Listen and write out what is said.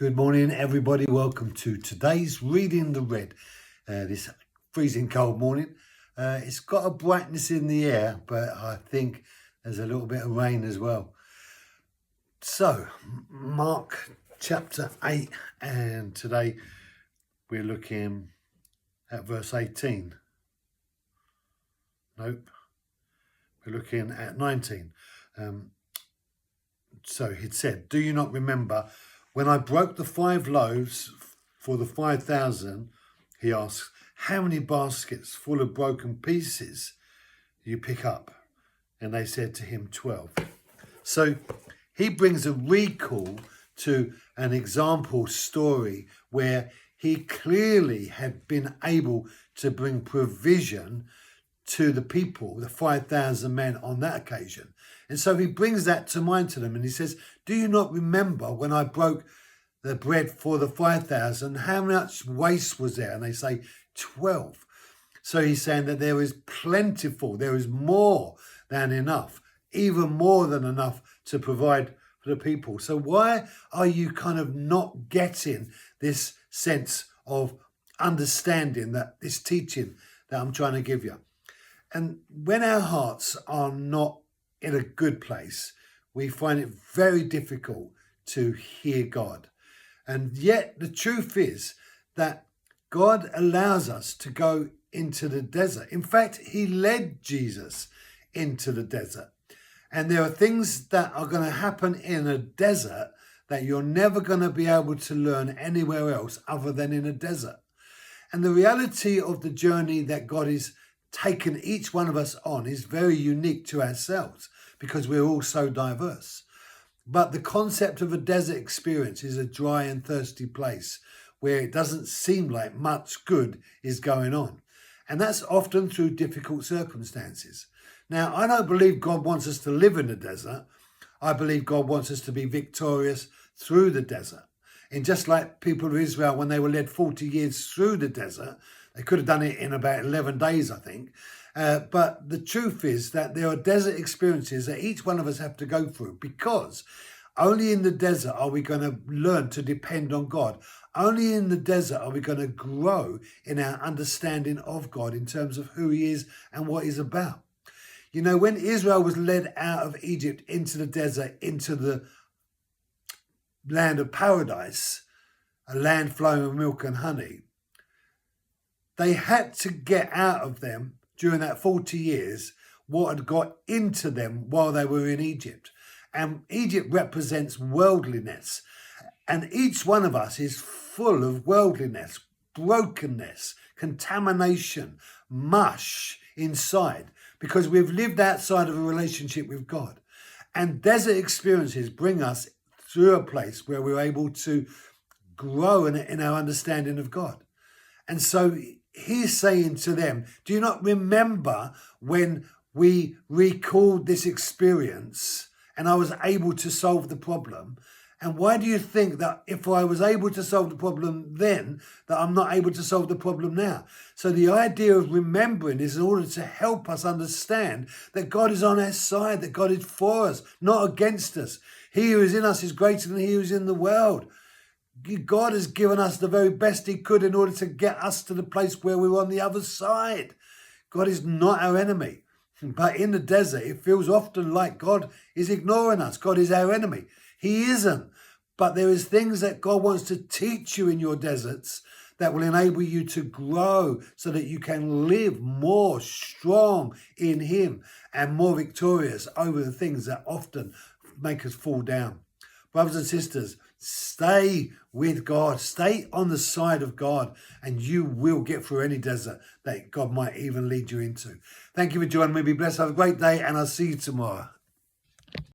Good morning, everybody. Welcome to today's Reading the Red. This freezing cold morning. It's got a brightness in the air, but I think there's a little bit of rain as well. So, Mark chapter 8, and today we're looking at verse 18. Nope. We're looking at 19. So he'd said, "Do you not remember when I broke the 5 loaves for the 5,000, he asked, how many baskets full of broken pieces you pick up? And they said to him, 12. So he brings a recall to an example story where he clearly had been able to bring provision to the people, the 5,000 men on that occasion. And so he brings that to mind to them and he says, do you not remember when I broke the bread for the 5,000, how much waste was there? And they say 12. So he's saying that there is plentiful, there is more than enough, even more than enough to provide for the people. So why are you kind of not getting this sense of understanding, that this teaching that I'm trying to give you? And when our hearts are not in a good place, we find it very difficult to hear God. And yet the truth is that God allows us to go into the desert. In fact, he led Jesus into the desert. And there are things that are going to happen in a desert that you're never going to be able to learn anywhere else other than in a desert. And the reality of the journey that God is taken each one of us on is very unique to ourselves because we're all so diverse. But the concept of a desert experience is a dry and thirsty place where it doesn't seem like much good is going on. And that's often through difficult circumstances. Now, I don't believe God wants us to live in the desert. I believe God wants us to be victorious through the desert. And just like people of Israel, when they were led 40 years through the desert, they could have done it in about 11 days, I think. But the truth is that there are desert experiences that each one of us have to go through, because only in the desert are we going to learn to depend on God. Only in the desert are we going to grow in our understanding of God in terms of who he is and what he's about. You know, when Israel was led out of Egypt into the desert, into the land of paradise, a land flowing with milk and honey, they had to get out of them during that 40 years what had got into them while they were in Egypt. And Egypt represents worldliness. And each one of us is full of worldliness, brokenness, contamination, mush inside, because we've lived outside of a relationship with God. And desert experiences bring us through a place where we're able to grow in our understanding of God. And so he's saying to them, do you not remember when we recalled this experience and I was able to solve the problem? And why do you think that if I was able to solve the problem then, that I'm not able to solve the problem now? So the idea of remembering is in order to help us understand that God is on our side, that God is for us, not against us. He who is in us is greater than he who is in the world. God has given us the very best he could in order to get us to the place where we're on the other side. God is not our enemy. But in the desert, it feels often like God is ignoring us. God is our enemy. He isn't. But there is things that God wants to teach you in your deserts that will enable you to grow so that you can live more strong in him and more victorious over the things that often make us fall down. Brothers and sisters, stay with God, stay on the side of God, and you will get through any desert that God might even lead you into. Thank you for joining me. Be blessed. Have a great day, and I'll see you tomorrow.